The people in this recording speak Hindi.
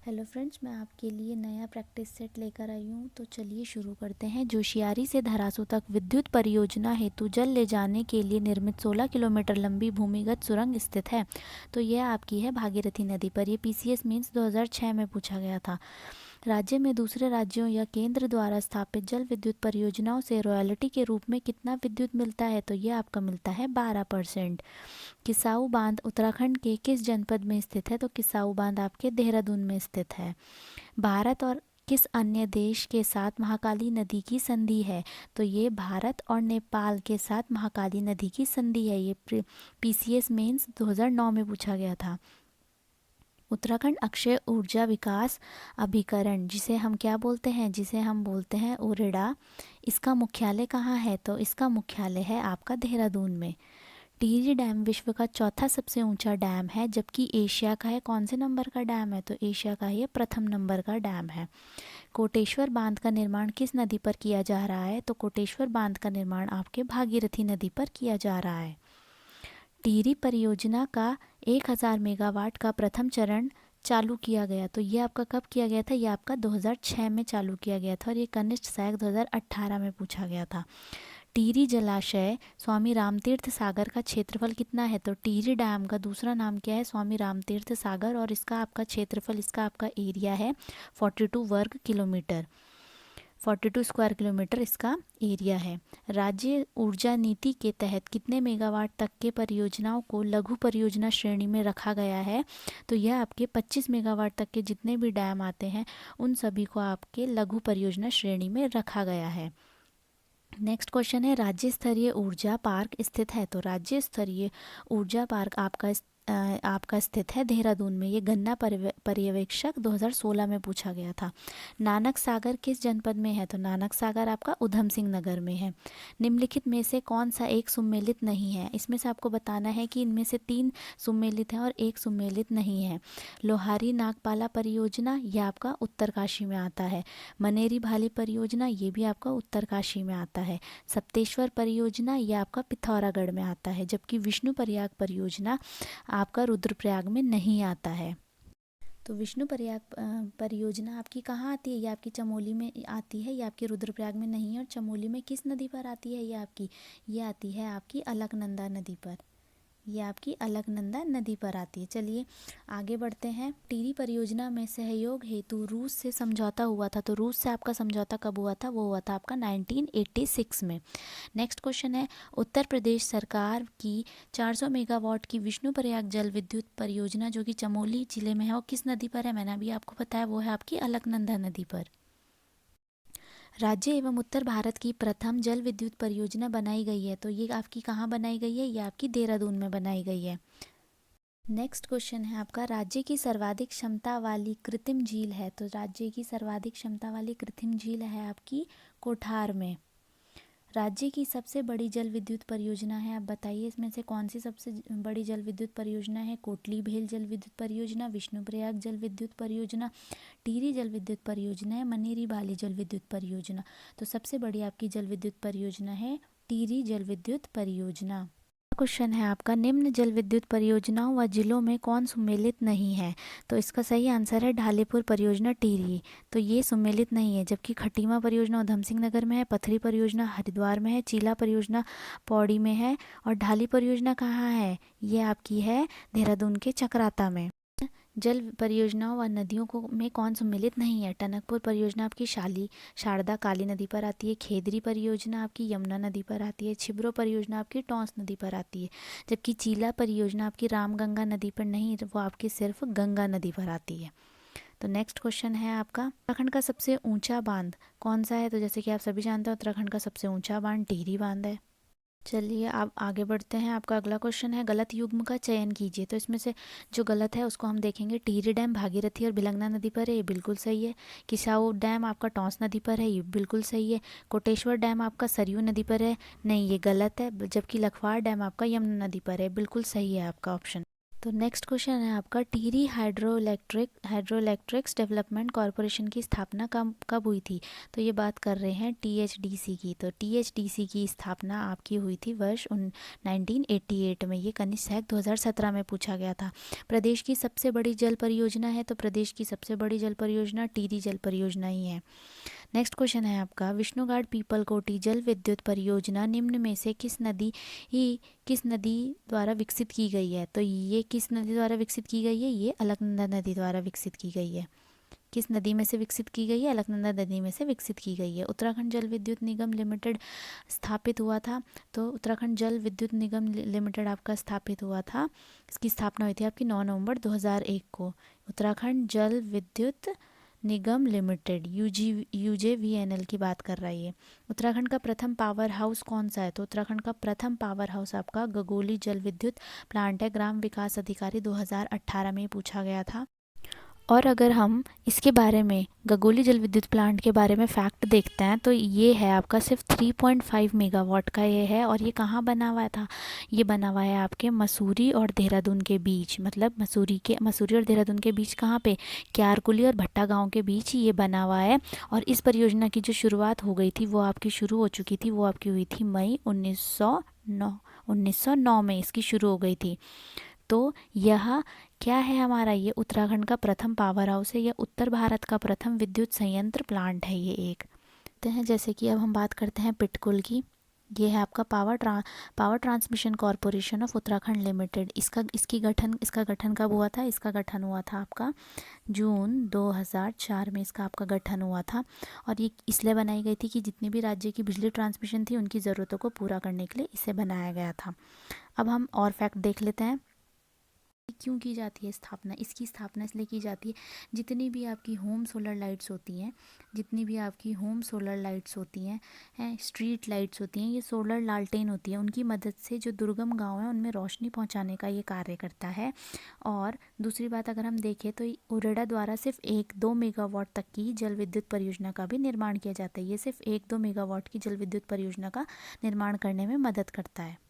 हेलो फ्रेंड्स, मैं आपके लिए नया प्रैक्टिस सेट लेकर आई हूँ। तो चलिए शुरू करते हैं। जोशियारी से धरासू तक विद्युत परियोजना हेतु जल ले जाने के लिए निर्मित 16 किलोमीटर लंबी भूमिगत सुरंग स्थित है। तो यह आपकी है भागीरथी नदी पर। ये पीसीएस मीन्स 2006 में पूछा गया था। राज्य में दूसरे राज्यों या केंद्र द्वारा स्थापित जल विद्युत परियोजनाओं से रॉयल्टी के रूप में कितना विद्युत मिलता है? तो ये आपका मिलता है 12%। किसाऊ बांध उत्तराखंड के किस जनपद में स्थित है? तो किसाऊ बांध आपके देहरादून में स्थित है। भारत और किस अन्य देश के साथ महाकाली नदी की संधि है? तो ये भारत और नेपाल के साथ महाकाली नदी की संधि है। ये पीसीएस मेंस 2009 में पूछा गया था। उत्तराखंड अक्षय ऊर्जा विकास अभिकरण, जिसे हम क्या बोलते हैं? जिसे हम बोलते हैं उरेडा। इसका मुख्यालय कहाँ है? तो इसका मुख्यालय है आपका देहरादून में। टिहरी डैम विश्व का चौथा सबसे ऊंचा डैम है, जबकि एशिया का है कौन से नंबर का डैम है? तो एशिया का ये प्रथम नंबर का डैम है। कोटेश्वर बांध का निर्माण किस नदी पर किया जा रहा है? तो कोटेश्वर बांध का निर्माण आपके भागीरथी नदी पर किया जा रहा है। टिहरी परियोजना का 1000 मेगावाट का प्रथम चरण चालू किया गया। तो ये आपका कब किया गया था? ये आपका 2006 में चालू किया गया था और ये कनिष्ठ सहायक 2018 में पूछा गया था। टिहरी जलाशय स्वामी रामतीर्थ सागर का क्षेत्रफल कितना है? तो टिहरी डैम का दूसरा नाम क्या है? स्वामी रामतीर्थ सागर। और इसका आपका क्षेत्रफल, इसका आपका एरिया है 42 वर्ग किलोमीटर, 42 स्क्वायर किलोमीटर इसका एरिया है। राज्य ऊर्जा नीति के तहत कितने मेगावाट तक के परियोजनाओं को लघु परियोजना श्रेणी में रखा गया है? तो यह आपके 25 मेगावाट तक के जितने भी डैम आते हैं उन सभी को आपके लघु परियोजना श्रेणी में रखा गया है। नेक्स्ट क्वेश्चन है, राज्य स्तरीय ऊर्जा पार्क स्थित है? तो राज्य स्तरीय ऊर्जा पार्क आपका स्थित है देहरादून में। ये गन्ना पर्यवेक्षक 2016 में पूछा गया था। नानक सागर किस जनपद में है? तो नानक सागर आपका उधम सिंह नगर में है। निम्नलिखित में से कौन सा एक सुमेलित नहीं है? इसमें से आपको बताना है कि इनमें से 3 सुमेलित हैं और एक सुमेलित नहीं है। लोहारी नागपाला परियोजना, यह आपका उत्तरकाशी में आता है। मनेरी भाली परियोजना, ये भी आपका उत्तरकाशी में आता है। सप्तेश्वर परियोजना, यह आपका पिथौरागढ़ में आता है। जबकि विष्णु प्रयाग परियोजना आपका रुद्रप्रयाग में नहीं आता है। तो विष्णु प्रयाग परियोजना आपकी कहाँ आती है? ये आपकी चमोली में आती है, ये आपकी रुद्रप्रयाग में नहीं है। और चमोली में किस नदी पर आती है? ये आती है आपकी अलकनंदा नदी पर। ये आपकी अलकनंदा नदी पर आती है। चलिए आगे बढ़ते हैं। टिहरी परियोजना में सहयोग हेतु रूस से समझौता हुआ था। तो रूस से आपका समझौता कब हुआ था? वो हुआ था आपका 1986 में। नेक्स्ट क्वेश्चन है, उत्तर प्रदेश सरकार की 400 मेगावाट की विष्णु प्रयाग जल विद्युत परियोजना जो कि चमोली जिले में है, वो किस नदी पर है? मैंने अभी आपको बताया, वो है आपकी अलकनंदा नदी पर। राज्य एवं उत्तर भारत की प्रथम जल विद्युत परियोजना बनाई गई है। तो ये आपकी कहाँ बनाई गई है? ये आपकी देहरादून में बनाई गई है। नेक्स्ट क्वेश्चन है आपका, राज्य की सर्वाधिक क्षमता वाली कृत्रिम झील है। तो राज्य की सर्वाधिक क्षमता वाली कृत्रिम झील है आपकी कोठार में। राज्य की सबसे बड़ी जल विद्युत परियोजना है, आप बताइए इसमें से कौन सी सबसे बड़ी जल विद्युत परियोजना है? कोटली भेल जल विद्युत परियोजना, विष्णुप्रयाग जल विद्युत परियोजना, टिहरी जल विद्युत परियोजना है, मनेरी बाली जल विद्युत परियोजना। तो सबसे बड़ी आपकी जल विद्युत परियोजना है टिहरी जल विद्युत परियोजना। क्वेश्चन है आपका, निम्न जल विद्युत परियोजनाओं व जिलों में कौन सुमेलित नहीं है? तो इसका सही आंसर है ढालीपुर परियोजना टिहरी। तो ये सुमेलित नहीं है। जबकि खटीमा परियोजना उधम सिंह नगर में है, पथरी परियोजना हरिद्वार में है, चीला परियोजना पौड़ी में है और ढाली परियोजना कहाँ है? ये आपकी है देहरादून के चकराता में। जल परियोजनाओं व नदियों को में कौन सम्मिलित नहीं है? टनकपुर परियोजना आपकी शारदा काली नदी पर आती है। खेदरी परियोजना आपकी यमुना नदी पर आती है। छिब्रो परियोजना आपकी टॉन्स नदी पर आती है। जबकि चीला परियोजना आपकी रामगंगा नदी पर नहीं, वो आपकी सिर्फ गंगा नदी पर आती है। तो नेक्स्ट क्वेश्चन है आपका, उत्तराखंड का सबसे ऊंचा बांध कौन सा है? तो जैसे कि आप सभी जानते हैं उत्तराखंड का सबसे ऊंचा बांध टिहरी बांध है। चलिए आप आगे बढ़ते हैं। आपका अगला क्वेश्चन है, गलत युग्म का चयन कीजिए। तो इसमें से जो गलत है उसको हम देखेंगे। टिहरी डैम भागीरथी और भिलंगना नदी पर है, ये बिल्कुल सही है। किसाऊ डैम आपका टॉन्स नदी पर है, ये बिल्कुल सही है। कोटेश्वर डैम आपका सरयू नदी पर है, नहीं ये गलत है। जबकि लखवाड़ डैम आपका यमुना नदी पर है, बिल्कुल सही है आपका ऑप्शन। तो नेक्स्ट क्वेश्चन है आपका, टिहरी हाइड्रोइलेक्ट्रिक्स डेवलपमेंट कॉरपोरेशन की स्थापना कब कब हुई थी? तो ये बात कर रहे हैं टीएचडीसी की। तो टीएचडीसी की स्थापना आपकी हुई थी वर्ष 1988 में। ये कनिष्ठ 2017 में पूछा गया था। प्रदेश की सबसे बड़ी जल परियोजना है, तो प्रदेश की सबसे बड़ी जल परियोजना टिहरी जल परियोजना ही है। नेक्स्ट क्वेश्चन है आपका, विष्णुघाट पीपलकोटी जल विद्युत परियोजना निम्न में से किस नदी द्वारा विकसित की गई है? तो ये किस नदी द्वारा विकसित की गई है? ये अलकनंदा नदी द्वारा विकसित की गई है। किस नदी में से विकसित की गई है? अलकनंदा नदी में से विकसित की गई है। उत्तराखंड जल विद्युत निगम लिमिटेड स्थापित हुआ था। तो उत्तराखंड जल विद्युत निगम लिमिटेड आपका स्थापित हुआ था। इसकी स्थापना हुई थी आपकी 9 नवंबर 2001 को। उत्तराखंड जल विद्युत निगम लिमिटेड यूजेवीएनएल की बात कर रही है। उत्तराखंड का प्रथम पावर हाउस कौन सा है? तो उत्तराखंड का प्रथम पावर हाउस आपका गगोली जल विद्युत प्लांट है। ग्राम विकास अधिकारी 2018 में पूछा गया था। और अगर हम इसके बारे में, गगोली जल विद्युत प्लांट के बारे में फैक्ट देखते हैं, तो ये है आपका सिर्फ 3.5 मेगावाट का ये है। और ये कहाँ बना हुआ था? ये बना हुआ है आपके मसूरी और देहरादून के बीच, मतलब मसूरी और देहरादून के बीच कहाँ पे? क्यारकुली और भट्टा गांव के बीच ही ये बना हुआ है। और इस परियोजना की जो शुरुआत हो गई थी वो आपकी शुरू हो चुकी थी, वो आपकी हुई थी मई 1909 में इसकी शुरू हो गई थी। तो यह क्या है हमारा? ये उत्तराखंड का प्रथम पावर हाउस है। यह उत्तर भारत का प्रथम विद्युत संयंत्र प्लांट है ये एक। तो हैं जैसे कि अब हम बात करते हैं पिटकुल की। ये है आपका power transmission corporation of Uttarakhand limited. इसका गठन कब हुआ था? इसका गठन हुआ था आपका जून 2004 में इसका आपका गठन हुआ था। और ये इसलिए बनाई गई थी कि जितनी भी राज्य की बिजली ट्रांसमिशन थी उनकी ज़रूरतों को पूरा करने के लिए इसे बनाया गया था। अब हम और फैक्ट देख लेते हैं। क्यों की जाती है स्थापना? इसकी स्थापना इसलिए की जाती है, जितनी भी आपकी होम सोलर लाइट्स होती हैं, स्ट्रीट लाइट्स होती हैं, ये सोलर लालटेन होती है, उनकी मदद से जो दुर्गम गांव हैं उनमें रोशनी पहुंचाने का ये कार्य करता है। और दूसरी बात अगर हम देखें तो उरेडा द्वारा सिर्फ 1-2 मेगावाट तक की जल विद्युत परियोजना का भी निर्माण किया जाता है। ये सिर्फ 1-2 मेगावाट की जल विद्युत परियोजना का निर्माण करने में मदद करता है।